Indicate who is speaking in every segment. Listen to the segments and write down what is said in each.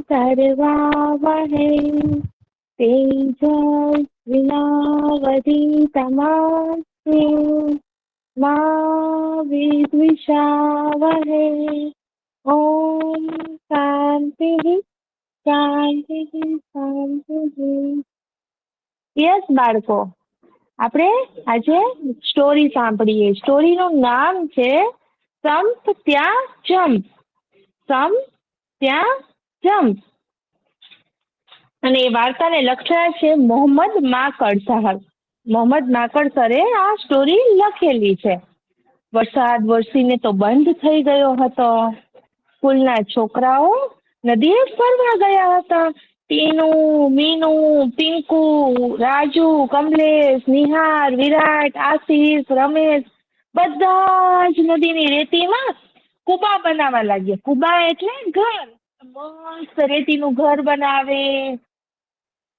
Speaker 1: तर्वावहै तेजस्विनावधीतमस्तु मा विद्विषावहै। ओम शांति शांति शांति। યસ બાળકો, આપણે આજે સ્ટોરી સાંભળીએ. સ્ટોરીનું નામ છે સંપ ત્યાં જંપ. સંપ ત્યાં જંપ. અને એ વાર્તાને લખનાર છે મોહમ્મદ માકડ સાહેબ. મોહમ્મદ માકડ સરે આ સ્ટોરી લખેલી છે. વરસાદ વરસીને તો બંધ થઈ ગયો હતો. સ્કૂલના છોકરાઓ નદીએ ફરવા ગયા હતા. ટીનુ, મીનુ, પિંકુ, રાજુ, કમલેશ, નિહાર, વિરાટ, આશીષ, રમેશ બધા જ નદીની રેતીમાં કુબા બનાવવા લાગ્યા. કુબા એટલે ઘર. મસ્ત રેતીનું ઘર બનાવે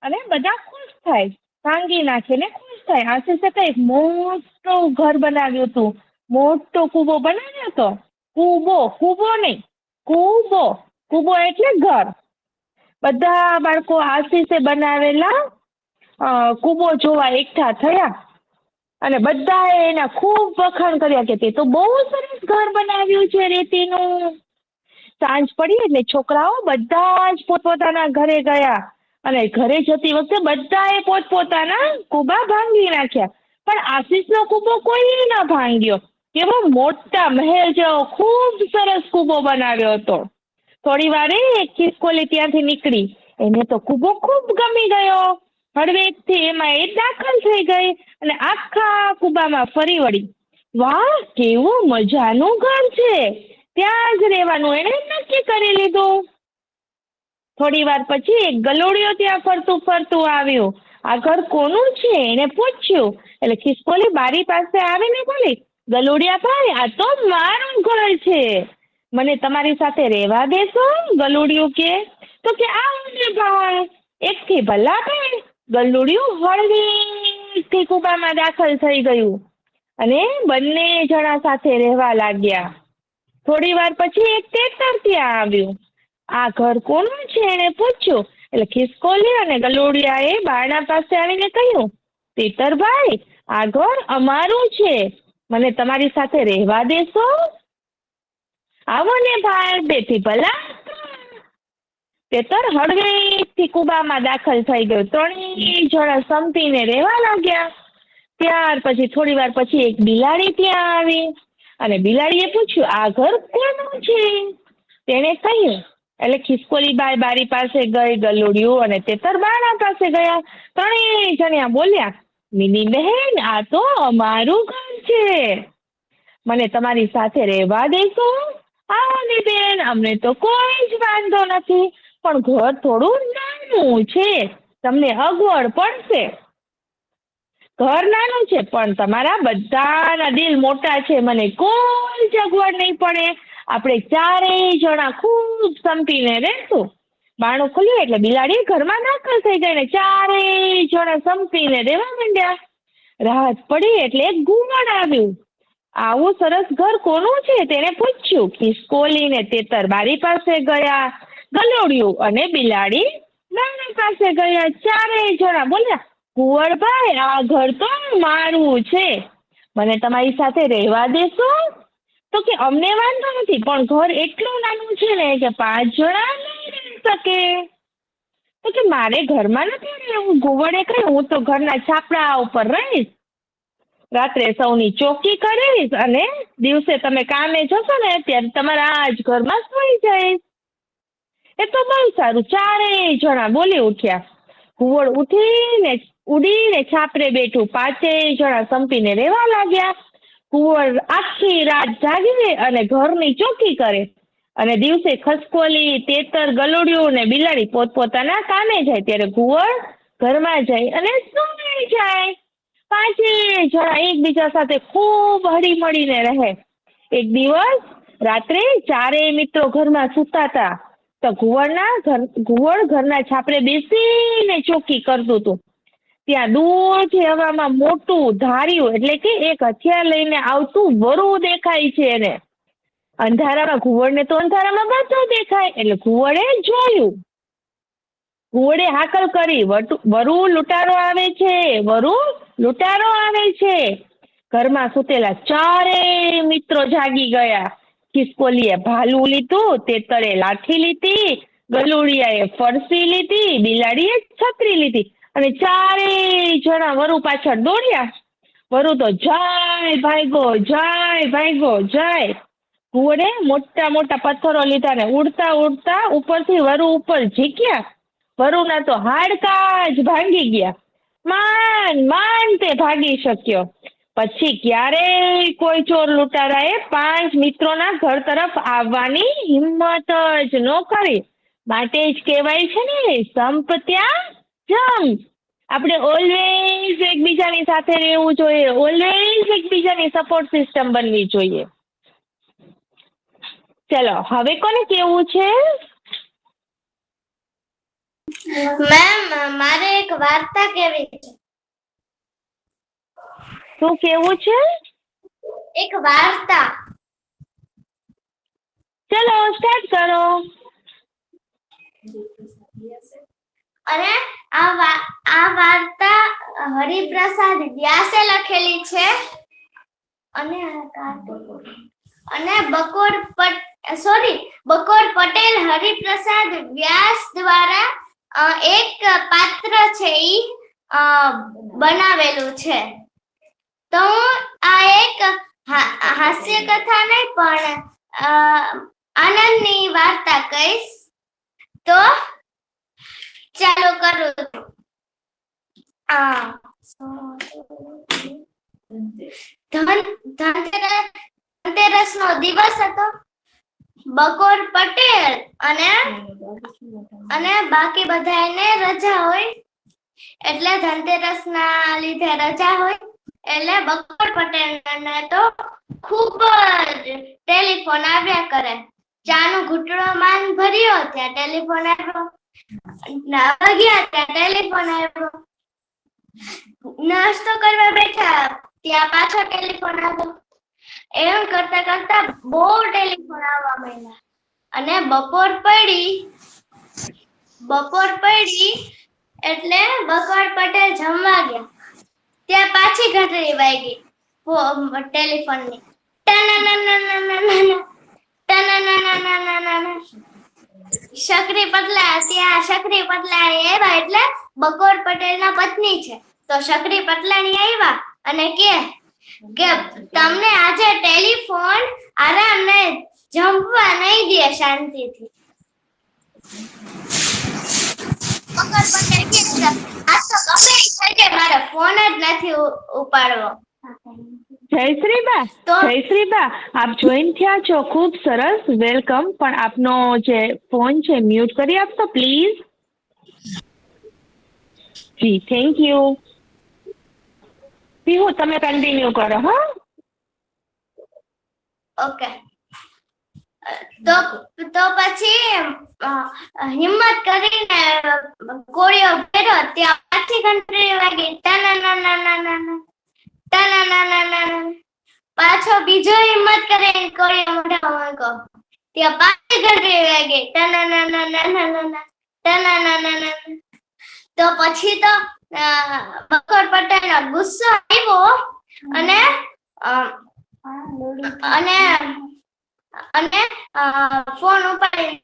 Speaker 1: અને બધા ખુશ થાય. ભાંગી નાખે ને ખુશ થાય. આશીષે કઈક મોટું ઘર બનાવ્યું હતું. મોટો કુબો બનાવ્યો હતો. કુબો નહીં, કુબો. કુબો એટલે ઘર. બધા બાળકો આશીષે બનાવેલા કુબો જોવા એકઠા થયા અને બધાએ એના ખૂબ વખાણ કર્યા કે તે તો બહુ સરસ ઘર બનાવ્યું છે રેતીનું. સાંજ પડી એટલે છોકરાઓ બધા જ પોતપોતાના ઘરે ગયા અને ઘરે જતી વખતે બધાએ પોતપોતાના કુબા ભાંગી નાખ્યા. પણ આશીષનો કુબો કોઈ ન ભાંગ્યો. કેવો મોટા મહેલ જેવો ખૂબ સરસ કુબો બનાવ્યો હતો. થોડી વારે એક ખિસકોલી ત્યાંથી નીકળી. એને તો કુબો ખૂબ ગમી ગયો. હળવેકથી એમાં એ દાખલ થઈ ગઈ અને આખા કુબામાં ફરી વળી. વાહ, કેવું મજાનું ઘર છે, ત્યાં જ રહેવાનું એણે નક્કી કરી લીધું. થોડી વાર પછી એક ગલોડિયો ત્યાં ફરતું ફરતું આવ્યું. આ ઘર કોનું છે એને પૂછ્યું. એટલે ખિસકોલી બારી પાસે આવીને બોલી, ગલોડિયા ભાઈ, આ તો મારું ઘર છે, મને તમારી સાથે રહેવા દેશો? ગલુડિયું કે આવો ને ભાઈ. એકથી ભલા ભાઈ. ગલુડિયું હળવેથી કુબામાં દાખલ થઈ ગયું અને બંને જણા સાથે રહેવા લાગ્યા. થોડી વાર પછી એક તેતર ત્યાં આવ્યું. આ ઘર કોનું છે એને પૂછ્યું. એટલે ખિસકોલી અને ગલુડિયાએ બારણા પાસે આવીને કહ્યું, તેતરભાઈ, આ ઘર અમારું છે, મને તમારી સાથે રહેવા દેશો? આવો ને ભાઈ, બેથી ભલા. તેતર હળવેથી કુબામાં દાખલ થઈ ગયો. ત્રણેય જણા સંપીને રહેવા લાગ્યા. ત્યાર પછી થોડી વાર પછી એક બિલાડી ત્યાં આવી અને બિલાડીએ પૂછ્યું, આ ઘર કોનું છે? તેણે કહ્યું. એટલે ખિસકોલી બારી પાસે ગઈ, ગલુડિયું અને તેતર બારણા પાસે ગયા. ત્રણેય જણ્યા બોલ્યા, મિની બહેન, આ તો અમારું ઘર છે, મને તમારી સાથે રહેવા દેશો? આવો ને બેન, અમને તો કોઈ જ વાંધો નથી, પણ ઘર થોડું નાનું છે, તમને અગવડ પડશે. ઘર નાનું છે પણ તમારા બધાના દિલ મોટા છે, મને કોઈ જ અગવડ નહીં પડે. આપણે ચારેય જણા ખૂબ સંપીને રહેશું. બારણું ખુલ્યું એટલે બિલાડી ઘરમાં દાખલ થઈ ગઈ ને ચારેય જણા સંપીને રહેવા માંડ્યા. રાત પડી એટલે એક ઘુવડ આવ્યું. આવું સરસ ઘર કોનું છે તેને પૂછ્યું. ખિસકોલી ને તેતર બારી પાસે ગયા. ગલોડિયું અને બિલાડી બારણા પાસે ગયા. ચારેય જણા બોલ્યા, કુંવરભાઈ, આ ઘર તો મારું છે, મને તમારી સાથે રહેવા દેશો? તો કે અમને વાંધો નથી, પણ ઘર એટલું નાનું છે ને કે 5 જણા નહીં રહી શકે. તો કે મારે ઘરમાં નથી રહેવું. ઘુવડે કહ્યું, હું તો ઘરના છાપરા ઉપર રહીશ, રાત્રે સૌની ચોકી કરીશ અને દિવસે તમે કામે જશો ને ત્યારે તમારા આ જ ઘરમાં સૂઈ જઈશ. એ તો બહુ સારું. ચારેય જણા બોલી ઉઠ્યા. ઘુવડ ઉડીને છાપરે બેઠું. 5 જણા સંપીને રહેવા લાગ્યા. ઘુવડ આખી રાત જાગી અને ઘરની ચોકી કરે અને દિવસે ખસકોલી, તેતર, ગલુડિયું ને બિલાડી પોતપોતાના કામે જાય ત્યારે ઘુવડ ઘરમાં જાય અને સૂઈ જાય. 5 જણા એકબીજા સાથે ખૂબ હળી મળીને રહે. એક દિવસ રાત્રે ચારેય મિત્રો ઘરમાં સૂતા હતા તો ઘુવડ ઘરના છાપરે બેસીને ચોકી કરતું હતું. ત્યાં દૂરથી હવામાં મોટું ધાર્યું એટલે કે એક હથિયાર લઈને આવતું વરુ દેખાય છે એને. અંધારામાં ઘુવડને તો અંધારામાં બધું દેખાય એટલે ઘુવડે જોયું. ઘુવડે હાકલ કરી, વરુ લૂંટારો આવે છે, વરુ લૂંટારો આવે છે. ઘરમાં સૂતેલા ચારેય મિત્રો જાગી ગયા. ખિસકોલીએ ભાલું લીધું, તેતરે લાઠી લીધી, ગલુડિયાએ ફરસી લીધી, બિલાડીએ છત્રી લીધી અને ચારેય જણા વરુ પાછળ દોડ્યા. વરુ તો જાય ભાગ્યો જાય. ઘુવડે મોટા મોટા પથ્થરો લીધા ને ઉડતા ઉડતા ઉપરથી વરુ ઉપર ઝીક્યા. વરુના તો હાડકા જ ભાંગી ગયા. માંડ તે ભાગી શક્યો. પછી ક્યારેય કોઈ ચોર લૂંટારાએ 5 મિત્રોના ઘર તરફ આવવાની હિંમત જ ન કરી. માટે જ કહેવાય છે ને, સંપ ત્યાં જંપ. આપણે ઓલવેઝ એકબીજાની સાથે રહેવું જોઈએ, ઓલવેઝ એકબીજાની સપોર્ટ સિસ્ટમ બનવી જોઈએ. ચલો હવે કોને કેવું છે?
Speaker 2: મેમ, મારે એક વાર્તા કહેવી છે.
Speaker 1: શું કેવું છે?
Speaker 2: એક વાર્તા.
Speaker 1: ચલો સ્ટાર્ટ કરો.
Speaker 2: અને આ વાર્તા હરિપ્રસાદ વ્યાસે લખેલી છે. અને બકોર પટેલ હરિપ્રસાદ વ્યાસ દ્વારા એક પાત્ર છે ઈ બનાવેલું છે. તો હું આ એક હાસ્ય કથા નહીં પણ આનંદની વાર્તા કહીશ. તો ચાલો કરું. ધનતેરસ નો દિવસ હતો. બકોર પટેલ અને બાકી બધાને રજા હોય એટલે ધનતેરસ ના લીધે રજા હોય એટલે બકોર પટેલ ને તો ખૂબ જ ટેલિફોન આવ્યા કરે. ચાનું ઘૂંટડો માન ભર્યો ત્યાં ટેલિફોન આવ્યો, વાગ્યા ત્યાં ટેલિફોન આવ્યો, નાસ્તો કરવા બેઠા ત્યાં પાછો ટેલિફોન આવ્યો. એમ કરતા કરતા બહુ ટેલિફોન આવવા માંડ્યા અને બપોર પડી એટલે બકોર પટેલ જમવા ગયા. ત્યાં પાછી ઘંટડી વાગી ટેલિફોન ની. શકરી પટલા આવ્યા એટલે બકોર પટેલ ના પત્ની છે. તો શકરી પટલાણી આવ્યા અને કે તમને આજે ટેલિફોન આરામ ને જમવા નહીં દે શાંતિથી. બકોર પટેલ કે આ તો ગમે છે કે મારે ફોન જ નથી ઉપાડવો.
Speaker 1: જયશ્રીબા, આપ જોઈન થયા છો, ખૂબ સરસ, વેલકમ. પણ આપનો જે ફોન છે મ્યુટ કરી આપશો પ્લીઝ? જી, થેન્ક યુ. પીહુ, તમે કન્ટિન્યુ કરો. હા,
Speaker 2: ઓકે. તો પછી હિંમત કરીને કોળિયો ભેરો ત્યાં પાછી ઘંટડી વાગી. પાછો બીજો હિંમત કરીને કોળિયો મોઢા મૂકો ત્યાં પાછી ઘંટડી વાગી. તો પછી તો બકોર પટેલ નો ગુસ્સો આવ્યો અને ફોન ઉપાડી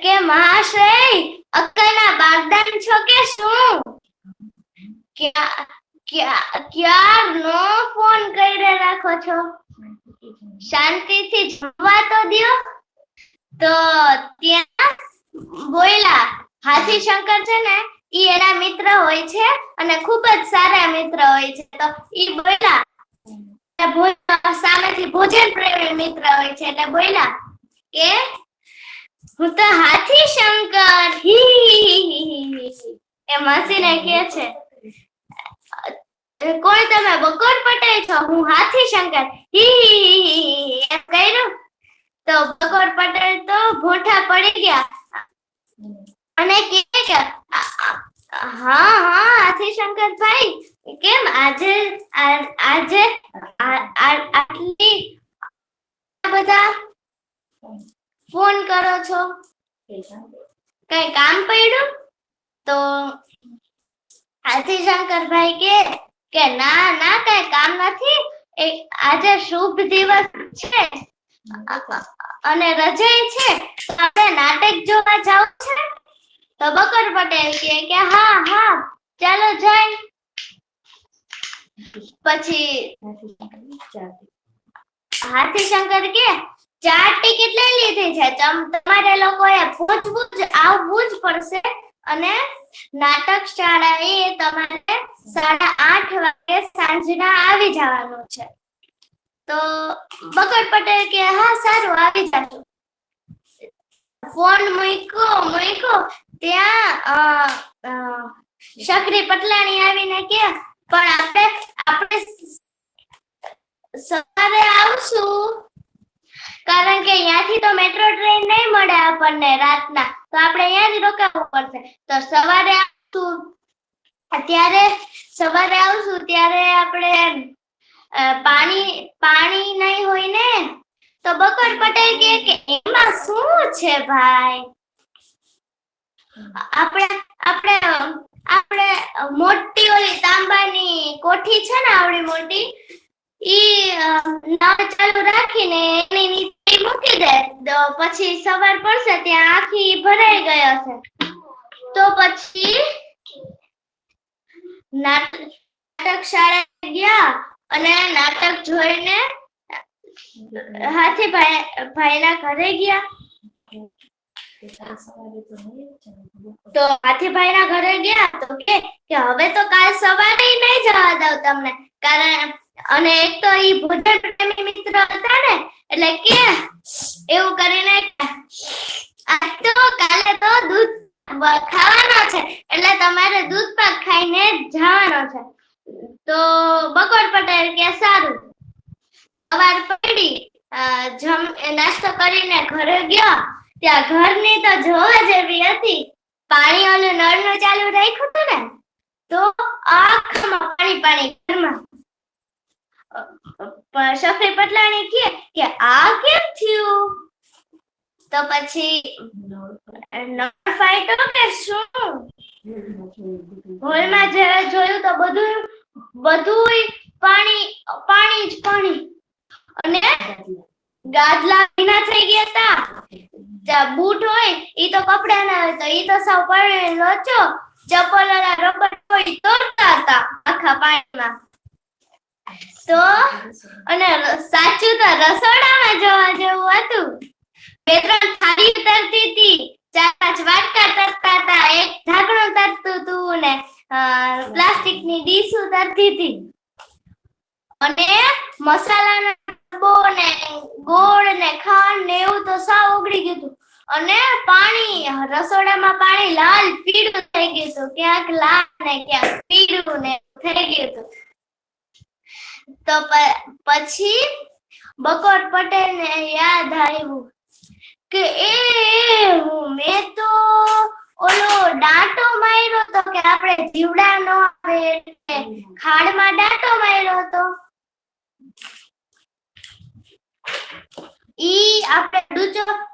Speaker 2: કે મહાશય અક્કલના બાગદાન છો કે શું? ક્યારનો ફોન કરી રાખો છો? શાંતિથી જમવા તો દ્યો. તો ત્યાં બોયલા હાથી શંકર છે ને, ઈ એના મિત્ર હોય છે અને ખૂબ જ સારા મિત્ર હોય છે. તો ઈ બોયલા સામેથી ભોજન પ્રેમી મિત્ર હોય છે એટલે બોયલા કે હું તો હાથી શંકર એમ હસીને કે છે. કોઈ તમે બકોર પટેલ છો? હું હાથી શંકર એમ કર્યું. તો બકોર પટેલ તો ભોઠા પડી ગયા અને કે હા હાથી શંકર ભાઈ, કેમ આજે બધા ફોન કરો છો? કઈ કામ પડ્યું? તો હાથીશંકરભાઈ કે ના ના કઈ કામ નથી, આજે શુભ દિવસ છે અને રજા છે, આપણે નાટક જોવા જાવ છે? તો બકર પટેલ કે હા હા ચાલો જાય. પછી હાથીશંકર કે 4 ટિકિટ લઈ લીધી છે, તમારે લોકોએ આવવું જ પડશે અને નાટક શાળાએ તમારે 8:30 વાગે સાંજના આવી જવાનું છે. તો બકર પટેલ કે હા સારું આવી જાશું. ફોન મૂક્યો ત્યાં શકરી પટલાણી આવીને કે પણ આપણે સવારે આવશું, કારણ કે અહીંયાથી તો મેટ્રો ટ્રેન નહીં મળે આપણને રાતના, તો આપણે અહીંયા જ રોકાવું પડશે. તો સવારે આવશું ત્યારે આપણે પાણી નહીં હોય ને? તો બકર પટેલ કે એમાં શું છે ભાઈ, આપણે મોટી ઓલી તાંબાની કોઠી છે ને આવડી મોટી, ઈ નળ ચાલુ રાખીને એની નીચે મૂકી દે, તો પછી સવાર પડશે ત્યાં આખી ભરાઈ ગઈ હશે. તો પછી નાટક શાળાએ ગયા અને નાટક જોઈને હાથીભાઈના ઘરે ગયા. તો હાથીભાઈના ઘરે ગયા તો કે હવે તો કાલ સવારે નહીં જવા દઉં તમને, કારણ અને એક તો ઈ ભોજન પ્રેમી મિત્ર હતા ને, એટલે કે એવું કરીને આજ તો કાલે તો દૂધ ખાવાનો છે, એટલે તમારે દૂધ પાક ખાઈને જવાનો છે. તો બકર પટેલ કે સારું. સવાર પડી, નાસ્તો કરીને ઘરે ગયો, ત્યાં ઘરની તો જોવા જેવી હતી. પાણી ઓલું નળનું ચાલુ રાખ્યું હતું ને, તો આખામાં પાણી ઘરમાં. શકરી પટલાણી કે આ કેમ થયું? તો પછી નળ ફાટ્યો કે શું? હોલમાં જોયું તો બધું પાણી જ પાણી, અને ગાદલા ભીના થઈ ગયા હતા. બૂટ હોય ઈ તો કપડા ના હોય, તો ઈ તો સાવ પડે લોચો, ચપ્પલ રબર હોય તોડતા હતા આખા પાણીમાં. તો અને સાચું તો રસોડામાં જોવા જેવું હતું. 2-3 થાળી તરતી હતી, 4-5 વાટકા તરતા હતા, એક ઢાંકણું તરતું હતું ને પ્લાસ્ટિકની ડીશો તરતી હતી. અને મસાલાના ડબ્બો ને ગોળ ને ખાંડ ને એવું તો સાવ ઓગળી ગયું હતું. અને રસોડામાં પાણી લાલ પીળું થઈ ગયું હતું, ક્યાંક લાલ ને ક્યાંક પીળું ને થઈ ગયું હતું. તો પછી બકર પટેલ ને યાદ આવ્યું કે મેં તો ઓલો દાંટો માર્યો તો કે આપણે જીવડા નો આવે એટલે ખાડમાં દાંટો માર્યો હતો. ઈ આપણે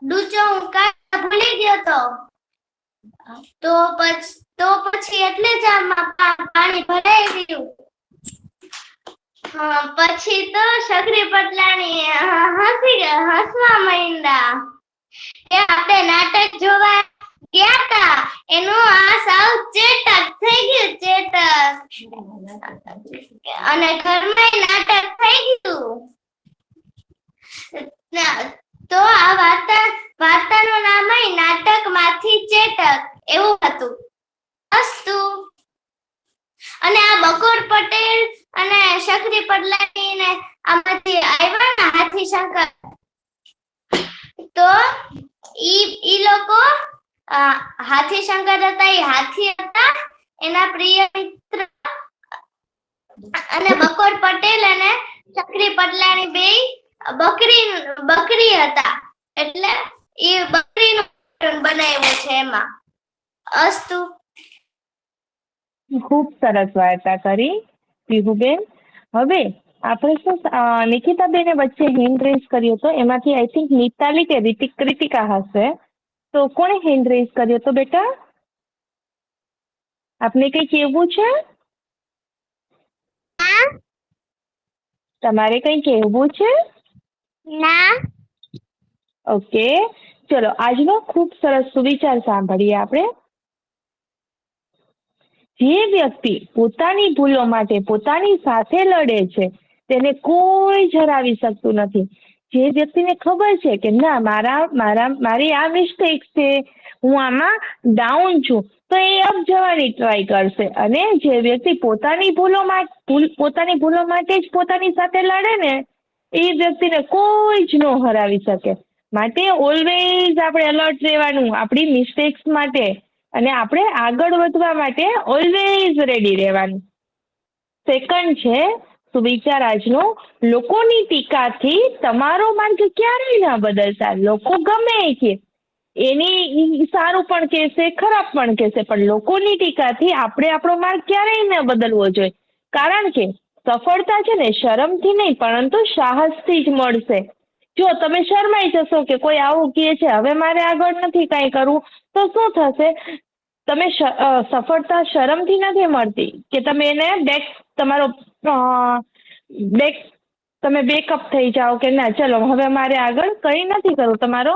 Speaker 2: ડૂચો હું કાઢતા ભૂલી ગયો તો પછી એટલે જ આમાં પાણી ભરાઈ ગયું. પછી તો શકરી પટલાણી હસવા માંડ્યા કે આપણે નાટક જોવા ગયા તા, એનું આ સાવ ચેટક થઈ ગયું, ચેટક, અને ઘરમાં નાટક થઈ ગયું. તો આ વાર્તાનું નામ નાટક માંથી ચેટક એવું હતું. અસ્તુ. અને આ બકર પટેલ અને શકરી પટલાણી ને આમાંથી આવ્યા ને હાથીશંકર, તો ઈ લોકો હાથીશંકર હતા, એ હાથી હતા, એના પ્રિય મિત્ર. અને બકર પટેલ અને શકરી પટલાણી બે બકરી હતા, એટલે એ બકરીનું બનાવ્યું છે એમાં. અસ્તુ.
Speaker 1: ખૂબ સરસ વાર્તા કરી પીહુબેન. હવે આપણે શું નિકિતાબેને વચ્ચે હેન્ડ રેઝ કર્યો હતો, એમાંથી આઈ થિંક મિતાલી કે કૃતિકા હશે. તો કોણે હેન્ડ રેઝ કર્યો હતો બેટા? આપને કઈ કહેવું છે? તમારે કઈ કહેવું છે?
Speaker 2: ના.
Speaker 1: ઓકે, ચલો આજનો ખૂબ સરસ સુવિચાર સાંભળીએ આપણે. જે વ્યક્તિ પોતાની ભૂલો માટે પોતાની સાથે લડે છે તેને કોઈ જ હરાવી શકતું નથી. જે વ્યક્તિને ખબર છે કે ના મારી આ મિસ્ટેક છે, હું આમાં ડાઉન છું, તો એ અપ જવાની ટ્રાય કરશે. અને જે વ્યક્તિ પોતાની ભૂલો માટે જ પોતાની સાથે લડે ને, એ વ્યક્તિને કોઈ જ ન હરાવી શકે. માટે ઓલવેઝ આપણે એલર્ટ રહેવાનું આપણી મિસ્ટેક્સ માટે, અને આપણે આગળ વધવા માટે ઓલવેઝ રેડી રહેવાનું. સેકન્ડ છે સુવિચાર આજનો, લોકોની ટીકાથી તમારો માર્ગ ક્યારેય ના બદલતા. લોકો ગમે કે એની સારું પણ કહેશે, ખરાબ પણ કહેશે, પણ લોકોની ટીકાથી આપણે આપણો માર્ગ ક્યારેય ન બદલવો જોઈએ. કારણ કે સફળતા છે ને શરમથી નહીં પરંતુ સાહસથી જ મળશે. જો તમે શરમાઈ જશો કે કોઈ આવું કહે છે હવે મારે આગળ નથી કાંઈ કરવું, તો શું થશે? તમે સફળતા શરમથી નથી મળતી કે તમે એને તમે બેકઅપ થઈ જાઓ કે ના ચલો હવે મારે આગળ કંઈ નથી કરવું તમારો,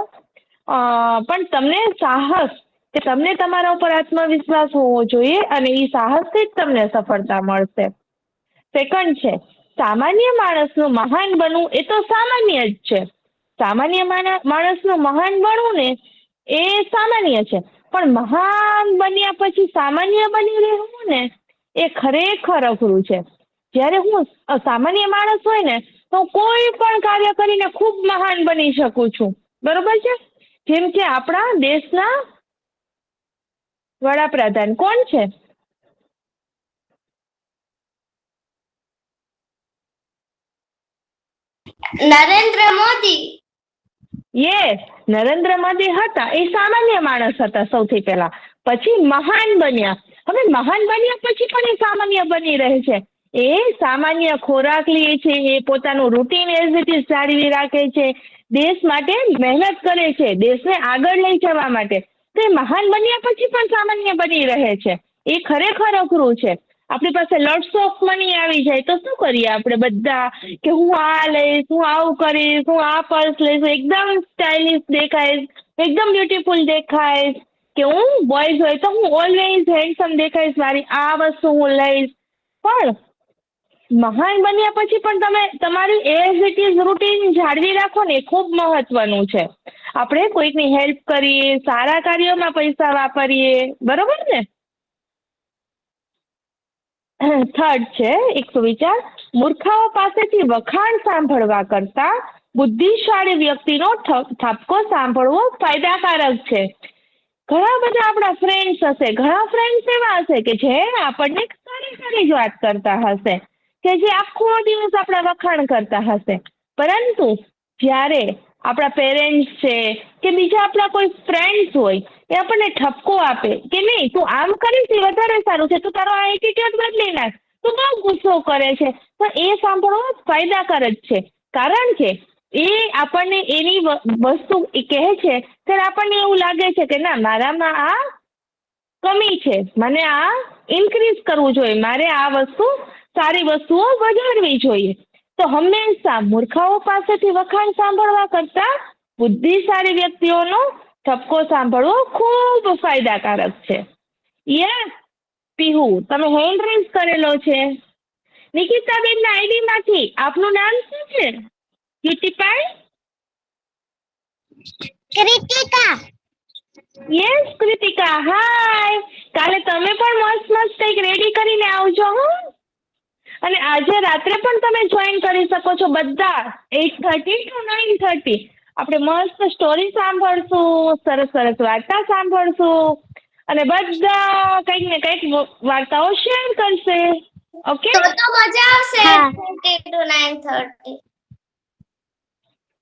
Speaker 1: પણ તમને સાહસ કે તમને તમારા ઉપર આત્મવિશ્વાસ હોવો જોઈએ, અને એ સાહસથી જ તમને સફળતા મળશે. સેકન્ડ છે સામાન્ય માણસનું મહાન બનવું એ તો સામાન્ય જ છે. સામાન્ય માણસનું મહાન બનવું ને એ સામાન્ય છે, પણ મહાન બન્યા પછી સામાન્ય બની રહેવું ને એ ખરેખર અઘરું છે. જ્યારે હું સામાન્ય માણસ હોય ને તો કોઈ પણ કાર્ય કરીને ખૂબ મહાન બની શકું છું, બરોબર છે? જેમ કે આપણા દેશના વડાપ્રધાન કોણ છે?
Speaker 2: નરેન્દ્ર મોદી.
Speaker 1: યસ, નરેન્દ્ર મોદી હતા. એ સામાન્ય માણસ હતા સૌથી પહેલા, પછી મહાન બન્યા. હવે મહાન બન્યા પછી પણ એ સામાન્ય બની રહે છે. એ સામાન્ય ખોરાક લે છે, એ પોતાનું રૂટીન એઝ ઇટ ઇઝ જાળવી રાખે છે, દેશ માટે મહેનત કરે છે, દેશને આગળ લઈ જવા માટે. તો એ મહાન બન્યા પછી પણ સામાન્ય બની રહે છે. એ ખરેખર અઘરું છે. આપણી પાસે લોટ્સ ઓફ મની આવી જાય તો શું કરીએ આપણે બધા કે હું આ લઈશ, હું આવું કરીશ, હું આ પર્સ લઈશ, એકદમ સ્ટાઇલિશ દેખાઈશ, એકદમ બ્યુટીફુલ દેખાઈશ, કે હું બોયઝ હોય તો હું ઓલવેઝ હેન્ડસમ દેખાઈશ, મારી આ વસ્તુ હું લઈશ. પણ મહાન બન્યા પછી પણ તમે તમારી એઝ ઇટ ઇઝ રૂટીન જાળવી રાખો ને એ ખૂબ મહત્વનું છે. આપણે કોઈકની હેલ્પ કરીએ, સારા કાર્યોમાં પૈસા વાપરીએ, બરોબર ને? થર્ડ છે એક સુવિચાર, મૂર્ખાઓ પાસેથી વખાણ સાંભળવા કરતા બુદ્ધિશાળી વ્યક્તિનો ઠપકો સાંભળવો ફાયદાકારક છે. ઘણા બધા આપણા ફ્રેન્ડ્સ હશે, ઘણા ફ્રેન્ડ્સ એવા હશે કે જે આપણને સારી સારી જ વાત કરતા હશે, કે જે આખો દિવસ આપણા વખાણ કરતા હશે, પરંતુ જ્યારે આપણા પેરેન્ટ્સ છે કે બીજા આપણા કોઈ ફ્રેન્ડ્સ હોય એ આપણને ઠપકો આપે કે નહીં તું આમ કરીશ એ વધારે સારું છે, તું તારો આ એટીટ્યુડ બદલી નાખ, તું બહુ ગુસ્સો કરે છે, તો એ સાંભળવો ફાયદાકારક છે. કારણ કે એ આપણને એની વસ્તુ કહે છે ત્યારે આપણને એવું લાગે છે કે ના મારામાં આ કમી છે, મને આ ઇન્ક્રીઝ કરવું જોઈએ, મારે આ વસ્તુ સારી વસ્તુઓ વધારવી જોઈએ. તો હંમેશા મૂર્ખાઓ પાસેથી વખાણ સાંભળવા કરતા બુદ્ધિશાળી વ્યક્તિઓનો ઠપકો સાંભળવો ખૂબ ફાયદાકારક છે. યસ પીહુ, તમે હેન્ડ રેઝ કરેલો છે. નિકિતાબેનના આઈડી માંથી આપનું નામ શું છે? ક્યુટીપાઈ?
Speaker 2: કૃતિકા.
Speaker 1: યસ કૃતિકા, હાય. કાલે તમે પણ મસ્ત મસ્ત કંઈક રેડી કરીને આવજો હો. અને આજે રાત્રે પણ તમે જોઈન કરી શકો છો બધા, 8:30 to 9:30. આપણે મસ્ત સ્ટોરી સાંભળશું, સરસ સરસ વાર્તા સાંભળશું, અને બધા કંઈક ને કંઈક વાર્તાઓ શેર કરશે. ઓકે,
Speaker 2: તો મજા આવશે.
Speaker 1: હા
Speaker 2: 8:30 to 9:30.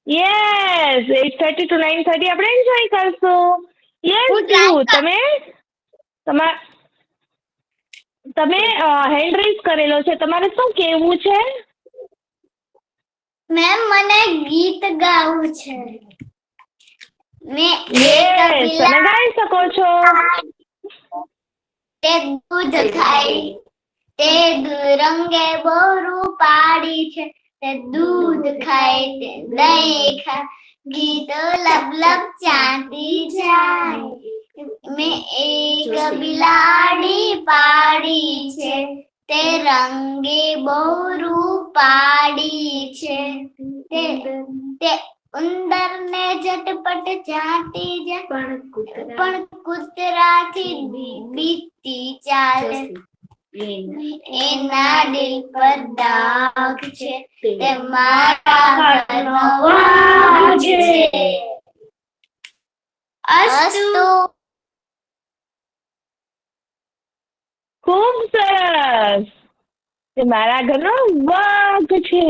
Speaker 1: યસ, 8:30 to 9:30 આપણે એન્જોય કરશું. યસ
Speaker 2: હું
Speaker 1: પીહુ,
Speaker 2: ટ્રાય
Speaker 1: તમે હેન્ડ રેઝ કરેલો છે, તમારે શું કહેવું છે?
Speaker 2: મેમ મને ગીત ગાવું છે. મેં
Speaker 1: યસ, તમે ગાઈ શકો છો.
Speaker 2: તે દૂધ ખાઈ તે રંગે બોરું પાડી છે. તે દૂધ ખાય તે દહીં ખાય ગીત લબ લબ ચાંદી જાય. મેં એક બિલાડી પાડી છે. તે રંગે બોરું પાડી છે. તે ઉંદરને ઝટપટ ચાટી જાય પણ કૂતરાથી બીતી ચાલે. એના દિલ પર દાગ છે. તે મારા ઘરનો વાઘ છે. અસ્તુ.
Speaker 1: ખૂબ સરસ. તે મારા ઘરનો વાઘ છે.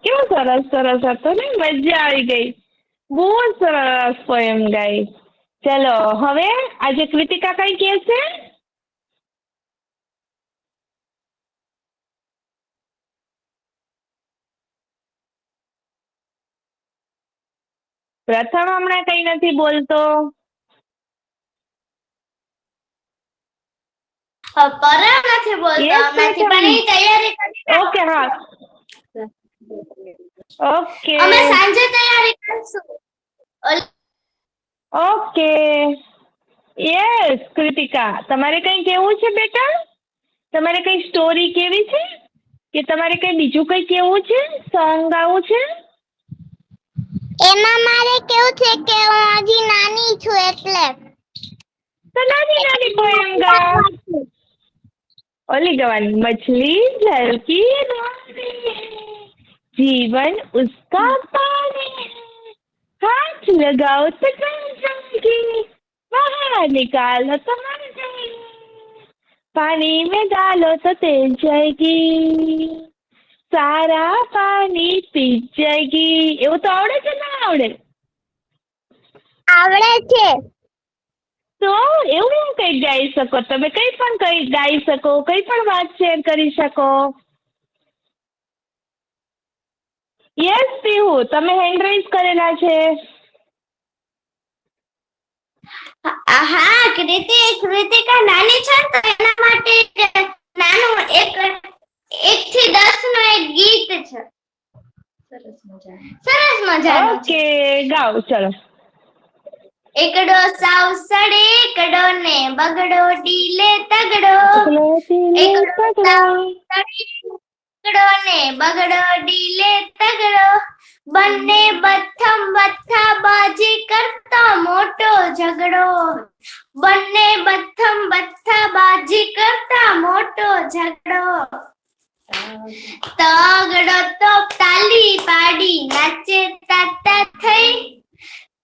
Speaker 1: કેવો સરસ સરસ હતો ને, મજા આવી ગઈ. બહુ સરસ પોએમ ગાઈ. ચલો હવે આજે કૃતિકા કઈ કહેશે? પ્રથમ હમણાં કઈ નથી બોલતો.
Speaker 2: પરમ નથી બોલતો
Speaker 1: Yes,
Speaker 2: હમણાંથી,
Speaker 1: પ્રથમ.
Speaker 2: પણ એ તૈયારી કરી.
Speaker 1: ઓકે, હા. ઓકે
Speaker 2: અમે સાંજે તૈયારી કરશું.
Speaker 1: ઓકે. યસ કૃતિકા, તમારે કઈ કેવું છે બેટા? તમારે કઈ સ્ટોરી કેવી છે કે તમારે કઈ બીજું કઈ કેવું છે? સોંગ ગાવું છે?
Speaker 2: એમાં મારે કેવું છે કે હું હજી નાની છું એટલે
Speaker 1: તો નાની નાની પોએમ ગા. ઓલી ગવાની, મछली जल की रानी है, जीवन उसका पानी है, हाथ लगाओ तो जल जाएगी, बाहर निकालो तो मर जाएगी, पानी में डालो तो तैर जाएगी, सारा पानी पी जाएगी. એવું તો આવડે કે ના આવડે?
Speaker 2: આવડે છે.
Speaker 1: તો એવું કઈ ગાઈ શકો તમે? કઈ પણ કઈ ગાઈ શકો, કઈ પણ વાત શેર કરી શકો. યસ પીહુ, તમે હેન્ડ રેઝ કરેલા છે.
Speaker 2: હા કૃતિકા નાની છે તો એના માટે નાનું એક 1 થી 10 નું એક ગીત છે. સરસ મજાનું.
Speaker 1: ઓકે, ગાઓ ચલો.
Speaker 2: એકડો સાવ સડે એકડો ને બગડો ડીલે તગડો. એકડો સાવ સડે એકડો ને બગડો ડીલે તગડો. બંને બથમ બથા બાજી કરતા મોટો ઝઘડો. બંને બથમ બથા બાજી કરતા મોટો ઝઘડો. તગડો તો તાલી પાડી નાચે તાતા થઈ.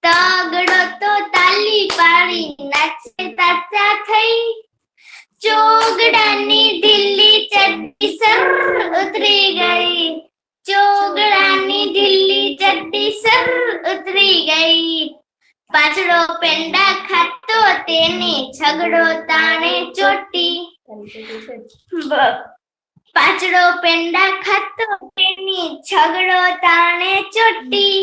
Speaker 2: તગડો તો તાલી પાડી નાચે તાતા થઈ. ચોગડાની ઢીલી ચડ્ડી સર ઉતરી ગઈ. ચોગડાની ઢીલી ચડ્ડી સર ઉતરી ગઈ. પાછળો પેંડા ખાતો તેની છગડો તાણે ચોટી. પાછળો પેંડા ખાતો તેની છગડો તાણે ચોટી.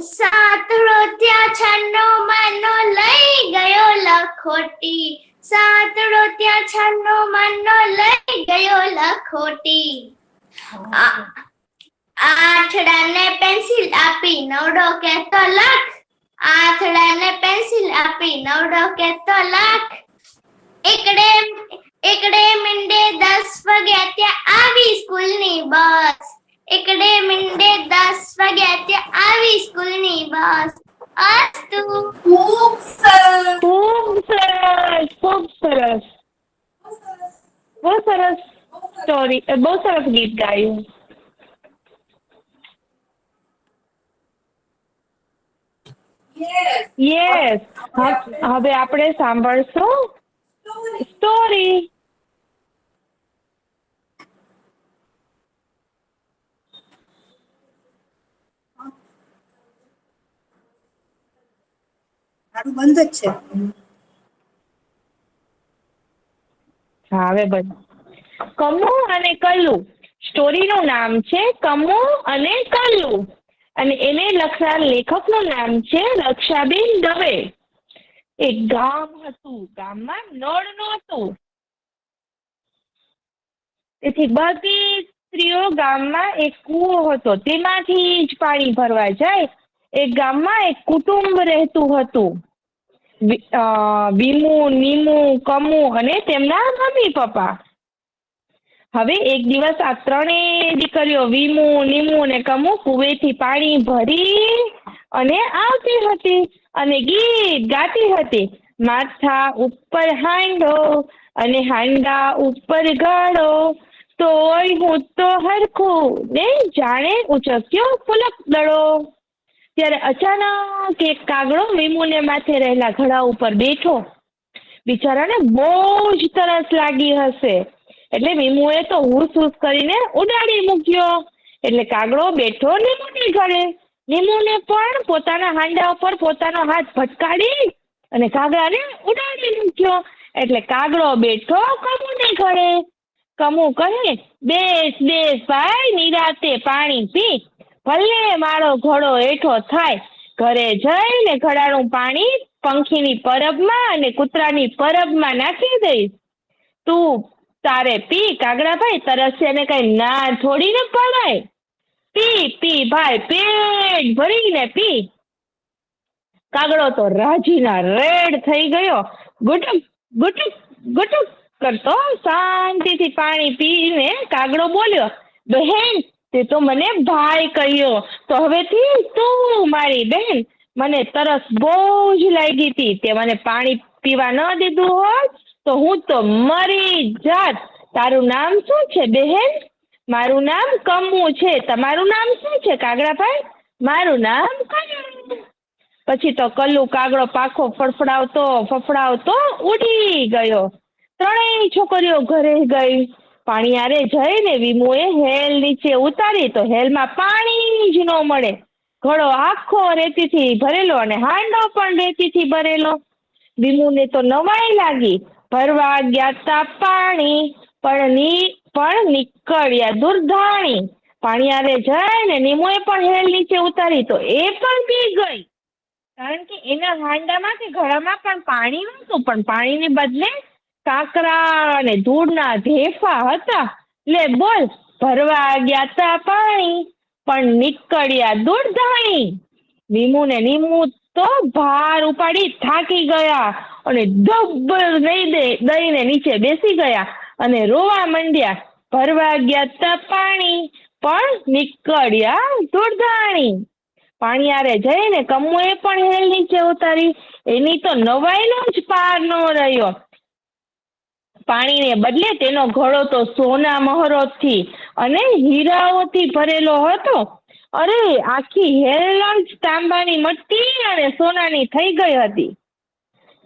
Speaker 2: સાતડો ત્યાં છન્નો માનો લઈ ગયો લખોટી. સાતડો ત્યાં છન્નો માનો લઈ ગયો લખોટી. આઠડાને પેન્સિલ આપી નવડો કહેતો લખ. આઠડાને પેન્સિલ આપી નવડો કહેતો લખ. એકડે મીંડે 10 વાગ્યા ત્યાં આવી સ્કૂલની બસ. એકડે મીંડે 10 વાગ્યા ત્યાં આવી સ્કૂલની બસ. અસ્તુ.
Speaker 1: ખૂબ સરસ, ખૂબ સરસ. બહુ સરસ સ્ટોરી, બહુ સરસ ગીત ગાયું. યસ, હવે આપણે સાંભળશું સ્ટોરી.
Speaker 3: બંધ જ છે.
Speaker 1: હા હવે બંધ. કમુ અને કલ્લુ સ્ટોરીનું નામ છે કમુ અને કલ્લુ અને એને લખનાર લેખકનું નામ છે રક્ષાબેન દવે. એક ગામ હતું, ગામમાં નળ નહોતું, તેથી બધી સ્ત્રીઓ ગામમાં એક કૂવો હતો તેમાંથી જ પાણી ભરવા જાય. એક ગામમાં એક કુટુંબ રહેતું હતું. વિમુ, નીમુ, કમુ અને તેમના મમ્મી પપ્પા. હવે એક દિવસ આ ત્રણેય દીકરીઓ વિમુ, નીમુ અને કમુ કુવેથી પાણી ભરી અને આવતી હતી અને ગીત ગાતી હતી. માથા ઉપર હાંડો અને હાંડા ઉપર ગાડો, તોય હું તો હરખું ને જાણે ઉચક્યો ફુલક દડો. ત્યારે અચાનક એક કાગડો વિમુને માથે રહેલા ઘડા ઉપર બેઠો. બિચારાને બહુ જ તરસ લાગી હશે એટલે વિમુએ તો હુસ હુસ કરીને ઉડાડી મૂક્યો. એટલે કાગડો બેઠો લીંબુની ઘડે. લીંબુને પણ પોતાના હાંડા ઉપર પોતાનો હાથ ભટકાડી અને કાગડાને ઉડાડી મૂક્યો. એટલે કાગડો બેઠો કમુની ઘડે. કમુ કહે, બેસ બેસ ભાઈ, નિરાતે પાણી પી, ભલે મારો ઘડો હેઠો થાય. ઘરે જઈને ઘડાનું પાણી પંખીની પરબમાં અને કૂતરાની પરબમાં નાખી દઈશ. તું તારે પી કાગડાભાઈ, તરસ્યાને કઈ ના થોડી ને પડાય. પી પી ભાઈ, પેટ ભરીને પી. કાગડો તો રાજીના રેડ થઈ ગયો. ગુટુક ગુટુક ગુટુક કરતો શાંતિથી પાણી પીને કાગડો બોલ્યો, બહેન તે તો મને ભાઈ કહ્યો, તો હવેથી તું મારી બહેન. મને તરસ બહુ જ લાગી હતી, તે મને પાણી પીવા ન દીધું હોત તો હું તો મરી જાત. તારું નામ શું છે બહેન? મારું નામ કમુ છે. તમારું નામ શું છે કાગડાભાઈ? મારું નામ કલ્લુ. પછી તો કલ્લુ કાગડો પાખો ફફડાવતો ઉડી ગયો. ત્રણેય છોકરીઓ ઘરે ગઈ. પાણીયારે જઈને વિમુએ હેલ નીચે ઉતારી તો હેલમાં પાણી જ ન મળે. ઘડો આખો રેતીથી ભરેલો અને હાંડો પણ રેતીથી ભરેલો. વિમુને તો નવાઈ લાગી. ભરવા ગયા તા પાણી પણ નીકળ્યા દુર્ધાણી. પાણીયારે જઈને નીમુએ પણ હેલ નીચે ઉતારી તો એ પણ પી ગઈ. કારણ કે એના હાંડામાં કે ઘડામાં પણ પાણી નહોતું, પણ પાણીને બદલે કાંકરા અને ધૂળના ઢેફા હતા. લે બોલ, ભરવા ગયા તા પાણી પણ નીકળ્યા દુર્ધાણી. વિમુ ને નીમુ તો ભાર ઉપાડી થાકી ગયા અને ધબ દઈને નીચે બેસી ગયા અને રોવા માંડ્યા. ભરવા ગયા તા પાણી પણ નીકળ્યા દુર્ધાણી. પાણીયારે જઈને કમુએ પણ હેલ નીચે ઉતારી. એની તો નવાઈનો જ પાર ન રહ્યો. પાણીને બદલે તેનો ઘડો તો સોના મહોરથી અને હીરાઓથી ભરેલો હતો. અરે આખી હેલ જ તાંબાની મટકી અને સોનાની થઈ ગઈ હતી.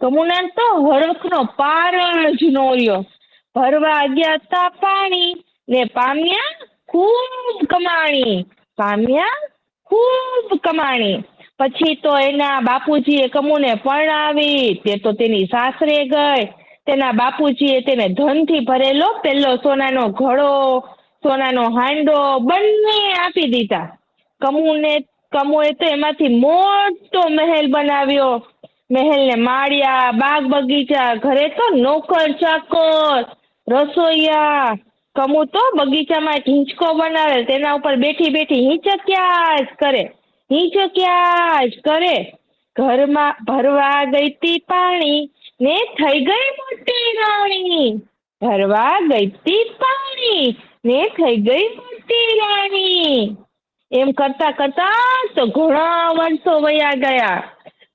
Speaker 1: કમુના તો હરખનો પાર જ ન રહ્યો. ભરવા ગયા તા પાણી ને પામ્યા ખૂબ કમાણી. પછી તો એના બાપુજીએ કમુને પરણાવી. તે તો તેની સાસરે ગઈ. તેના બાપુજીએ તેને ધનથી ભરેલો પેલો સોનાનો ઘડો, સોનાનો હાંડો બંને આપી દીધા. કમુએ તો એમાંથી મોટો મહેલ બનાવ્યો. મહેલને માળિયા, બાગ બગીચા, ઘરે તો નોકર ચાકર, રસોઈયા. કમુ તો બગીચામાં એક હિંચકો બનાવે, તેના ઉપર બેઠી બેઠી હિંચક્યા જ કરે. ઘરમાં ભરવા ગઈ તી પાણી ને થઈ ગઈ મોટી રાણી. ભરવા ગઈ તી પાણી ને થઈ ગઈ મોટી રાણી. એમ કરતા કરતા તો ઘણા વર્ષો વયા ગયા.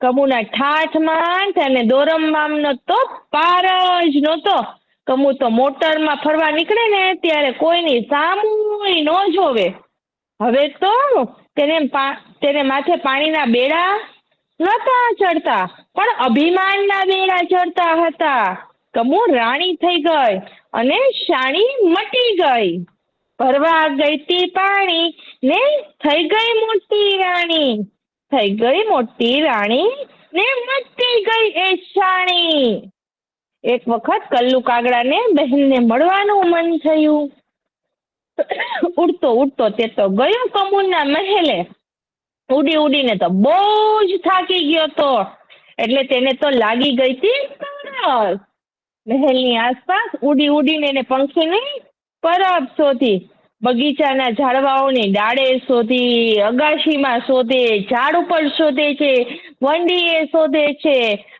Speaker 1: કમુના ઠાઠમાં અને દોરમમામનો તો પાર જ નહોતો. કમુ તો મોટરમાં ફરવા નીકળે ને ત્યારે કોઈની સામુય ન જોવે. હવે તો તેને માથે પાણીના બેડા નહોતા ચડતા, પણ અભિમાનના બેડા ચડતા હતા. કમુ રાણી થઈ ગઈ અને શાણી મટી ગઈ. ભરવા ગઈ તી પાણી ને થઈ ગઈ મોટી રાણી. થઈ ગઈ મોટી રાણી ને મટી ગઈ એ શાણી. એક વખત કલ્લુ કાગડાને બહેનને મળવાનું મન થયું ઉડતો ઉડતો તે તો ગયો કમુના મહેલે. ઉડી ઉડીને તો બહુ જ થાકી ગયો તો, એટલે તેને તો લાગી ગઈ હતી તરસ. મહેલની આસપાસ ઉડી ઉડીને એને પંખીની પરબ શોધી. બગીચાના ઝાડવાઓની ડાળે શોધી, અગાશીમાં શોધે, ઝાડ ઉપર શોધે છે, વંડીએ શોધે છે,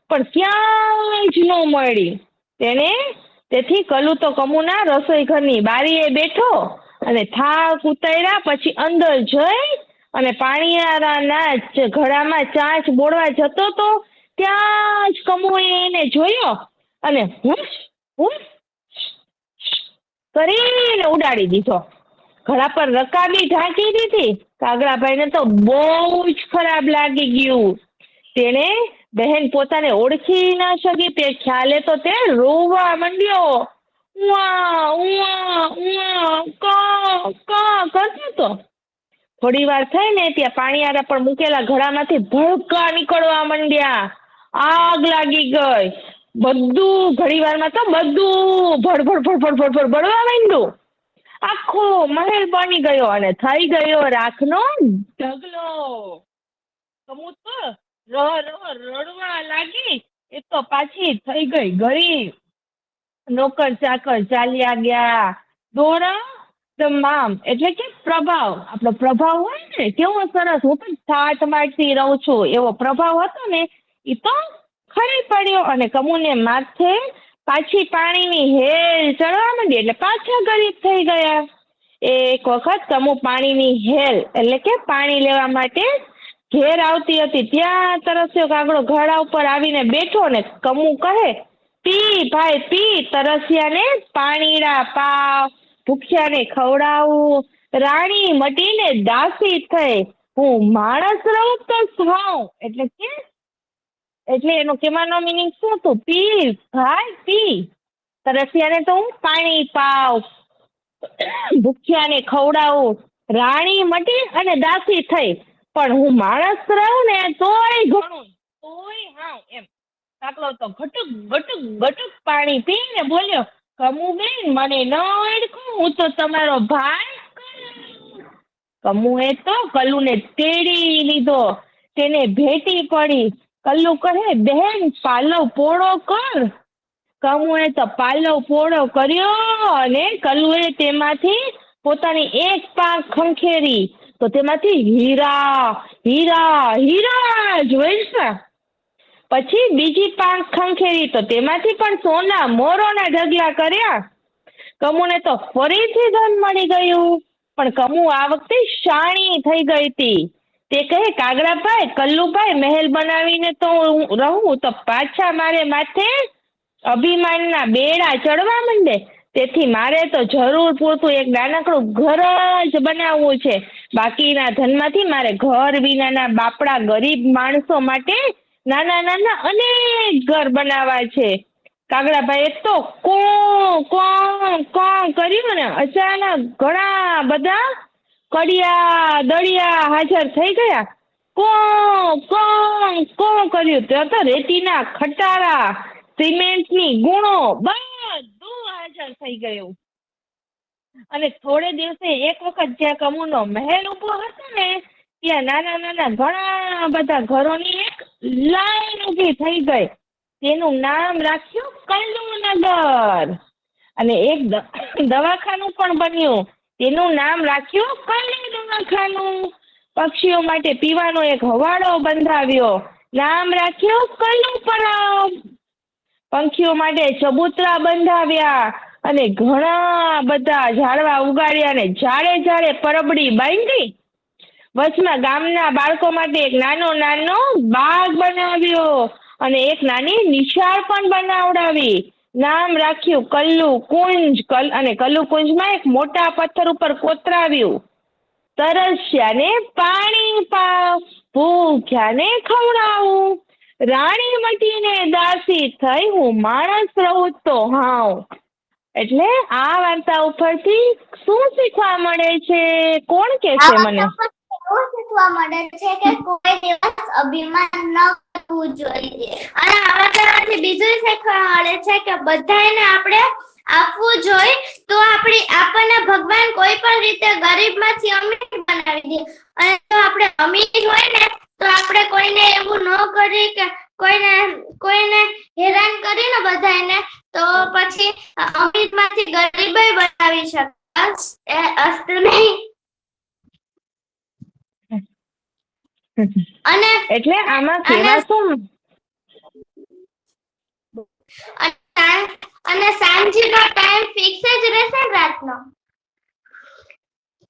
Speaker 1: પણ ક્યાંય જ ન મળી. તેથી કલ્લુ તો કમુના રસોઈ ઘરની બારીએ બેઠો અને થાક ઉતાર્યા પછી અંદર જઈ અને પાણીયારાના ઘડામાં ચાંચ બોળવા જતો તો ત્યાં જ કમુએ એને જોયો અને હુશ હુશ કરીને ઉડાડી દીધો. ઘડા પર રકાબી ઢાંકી દીધી. કાગડાભાઈને તો બહુ જ ખરાબ લાગી ગયું. તેને બહેન પોતાને ઓળખી ના શકી તે ખ્યાલે તો તે રોવા માંડ્યો. ઉઆ ઉઆ ઉઆ કા કા કરતો તો. થોડી વાર થઈને ત્યાં પાણીયારા પર મૂકેલા ઘડામાંથી ભડકા નીકળવા માંડ્યા. આગ લાગી ગઈ. બધું ઘડીવારમાં તો બધું ભડભડ ભડભડ ભડભડ બળવા માંડ્યું. આખો મહેલ બની ગયો અને થઈ ગયો રાખનો ઢગલો. કમુ તો રડવા લાગી. એ તો પાછી થઈ ગઈ ગરીબ. નોકર ચાકર ચાલ્યા ગયા. દોરા તમામ એટલે કે પ્રભાવ, આપણો પ્રભાવ હોય ને કેવો સરસ, હું પણ ઠાઠ મારતી રહું છું, એવો પ્રભાવ હતો ને એ તો ખરી પડ્યો અને કમુને માથે પાછી પાણીની હેલ ચડવા માંડી એટલે પાછા ગરીબ થઈ ગયા. એક વખત કમુ પાણીની હેલ એટલે કે પાણી લેવા માટે ઘેર આવતી હતી. ત્યાં તરસ્યો કાગડો ઘડા ઉપર આવીને બેઠો ને કમુ કહે, પી ભાઈ પી, તરસ્યાને પાણીડા પાવ, ભૂખ્યાને ખવડાવું, રાણી મટીને દાસી થઈ, હું માણસ રહું તો થાઉં. એટલે એનો કહેવાનો મિનિંગ શું હતું? પી ભાઈ પી, તરસ્યાને તો હું પાણી પાવ, ભૂખ્યાને ખવડાવું, રાણી મટી અને દાસી થઈ, પણ હું માણસ રહું ને તોય ઘણું, તોય હાવ એમ. કાકડો તો ઘટુક ઘટુક ઘટુક પાણી પીને બોલ્યો, કમુ બેન મને ન ઓળખો, હું તો તમારો ભાઈ. કમુએ તો કલ્લુને તેડી લીધો. તેને ભેટી પડી. કલ્લુ કહે, બહેન પાલવ પોળો કર. કમુએ તો પાલવ પોળો કર્યો અને કલ્લુએ તેમાંથી પોતાની એક પાંખ ખંખેરી તો તેમાંથી હીરા હીરા હીરા જ વરસ્યા. પછી બીજી પાંખ ખંખેરી તો તેમાંથી પણ સોના મોરોના ઢગલા કર્યા. કમુને તો ફરીથી ધન મળી ગયું. પણ કમુ આ વખતે શાણી થઈ ગઈ હતી. તે કહે, કાગડાભાઈ, કલ્લુભાઈ, મહેલ બનાવીને તો રહું તો પાછા મારે માથે અભિમાનના બેડા ચડવા માંડે. તેથી મારે તો જરૂર પૂરતું એક નાનકડું ઘર જ બનાવવું છે. બાકીના ધનમાંથી મારે ઘર વિનાના બાપડા ગરીબ માણસો માટે નાના નાના અનેક ઘર બનાવવા છે. કાગડાભાઈએ તો કોણ કોણ કોણ કર્યું ને અચાનક ઘણા બધા કડિયા દળિયા હાજર થઈ ગયા. કોણ કોણ કોણ કર્યું ત્યાં તો રેતીના ખટારા, સિમેન્ટની ગુણો બધું હાજર થઈ ગયું. અને થોડે દિવસે એક વખત જ્યાં કમુનો મહેલ ઉભો હતો ને ત્યાં નાના નાના ઘણા બધા ઘરોની એક લાઈન ઊભી થઈ ગઈ. તેનું નામ રાખ્યું કલ્લુનગર. અને એક દવાખાનું પણ બન્યું. તેનું નામ રાખ્યું કલ્લુ દવાખાનું. પક્ષીઓ માટે પીવાનો એક હવાડો બંધાવ્યો. નામ રાખ્યું કલ્લુ પરબ. પંખીઓ માટે ચબૂતરા બંધાવ્યા અને ઘણા બધા ઝાડવા ઉગાડ્યા અને ઝાડે ઝાડે પરબડી બાંધી. વચમાં ગામના બાળકો માટે એક નાનો નાનો બાગ બનાવ્યો અને એક નાની નિશાળ પણ બનાવડાવી. નામ રાખ્યું કલ્લુ કુંજ. અને કલ્લુ કુંજમાં એક મોટા પથ્થર ઉપર કોતરાવ્યું, તરસ્યાને પાણી પાવ, ભૂખ્યાને ખવડાવું, રાણી મટીને દાસી થઈ, હું માણસ રહું તો હાવ. એટલે આ વાર્તા ઉપરથી શું શીખવા મળે છે? કોણ કે છે મને?
Speaker 2: એવું શીખવા મળે છે કે કોઈ દિવસ અભિમાન ન કરવું જોઈએ. અને આ વાર્તામાંથી બીજું શીખવા મળે છે કે બધાને આપણે આપવું જોઈએ તો આપણને ભગવાન કોઈ પણ રીતે ગરીબમાંથી અમીર બનાવી દે. અને જો આપણે અમીર હોય ને તો આપણે કોઈને એવું ન કરી કે કોઈને હેરાન કરીને બધાને, તો પછી અમીરમાંથી ગરીબય બનાવી શકે. અસ્ત નહીં. અને
Speaker 1: એટલે આમાં કેવા શું?
Speaker 2: અને સાંજનો ટાઈમ ફિક્સ જ રહેશે ને રાતનો?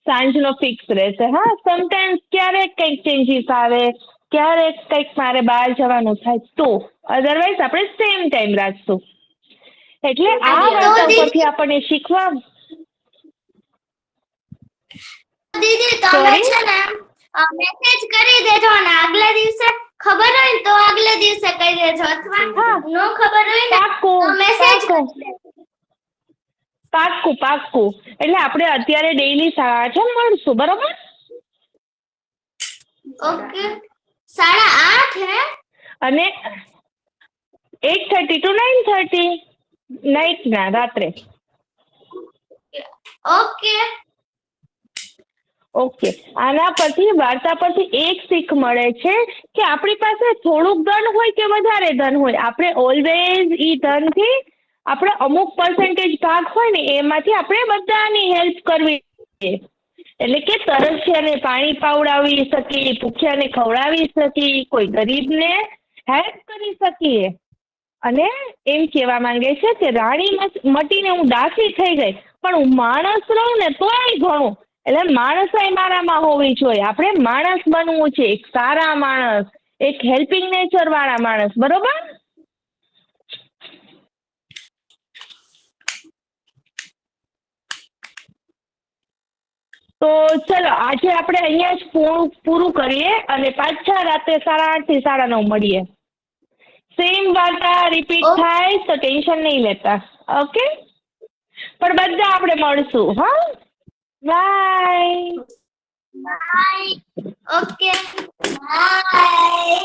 Speaker 1: સાંજનો ફિક્સ રહેશે. હા, સમટાઈમ્સ ક્યારેક કંઈક ચેન્જીસ આવે, ક્યારેક કંઈક મારે બહાર જવાનું થાય તો, અધરવાઇઝ આપણે સેમ ટાઈમ રાખશું. એટલે આ વાર્તા ઉપરથી આપણને શીખવા.
Speaker 2: દીદી તમે
Speaker 1: સોરી,
Speaker 2: છે ને મેસેજ કરી દેજો ને આગલા દિવસે ખબર હોય ને તો આગલા દિવસે કહી દેજો, અથવા
Speaker 1: હા
Speaker 2: નો ખબર હોય ને
Speaker 1: પાક્કું
Speaker 2: તો મેસેજ
Speaker 1: પાક્કું
Speaker 2: કરી દેજો.
Speaker 1: પાક્કું પાક્કું. એટલે આપણે અત્યારે ડેઈલી 8:30 મળશું, બરોબર?
Speaker 2: ઓકે. 8:30 હે?
Speaker 1: અને 8:30 to 9:30 નાઈટના, રાત્રે.
Speaker 2: ઓકે.
Speaker 1: ઓકે. આના પરથી વાર્તા પરથી એક શીખ મળે છે કે આપણી પાસે થોડુંક ધન હોય કે વધારે ધન હોય, આપણે ઓલવેઝ ઈ ધનથી આપણે અમુક પર્સન્ટેજ ભાગ હોય ને એમાંથી આપણે બધાની હેલ્પ કરવી જોઈએ. એટલે કે તરસ્યાને પાણી પાવડાવી શકીએ, ભૂખ્યાને ખવડાવી શકીએ, કોઈ ગરીબને હેલ્પ કરી શકીએ. અને એમ કહેવા માંગે છે કે રાણી મટીને હું દાસી થઈ ગઈ પણ હું માણસ રહું ને તોય ઘણું. એટલે માણસાઈ મારામાં હોવી જોઈએ. આપણે માણસ બનવું છે, એક સારા માણસ, એક હેલ્પિંગ નેચર વાળા માણસ, બરોબર? તો ચલો આજે આપણે અહીંયા જ પૂરું કરીએ અને પાછા રાતે 8:30 થી 9:30 મળીએ. સેમ વાર્તા રિપીટ થાય તો ટેન્શન નહીં લેતા, ઓકે? પણ બધા આપણે મળશું. હા, બાય.
Speaker 2: બાય. ઓકે. બાય.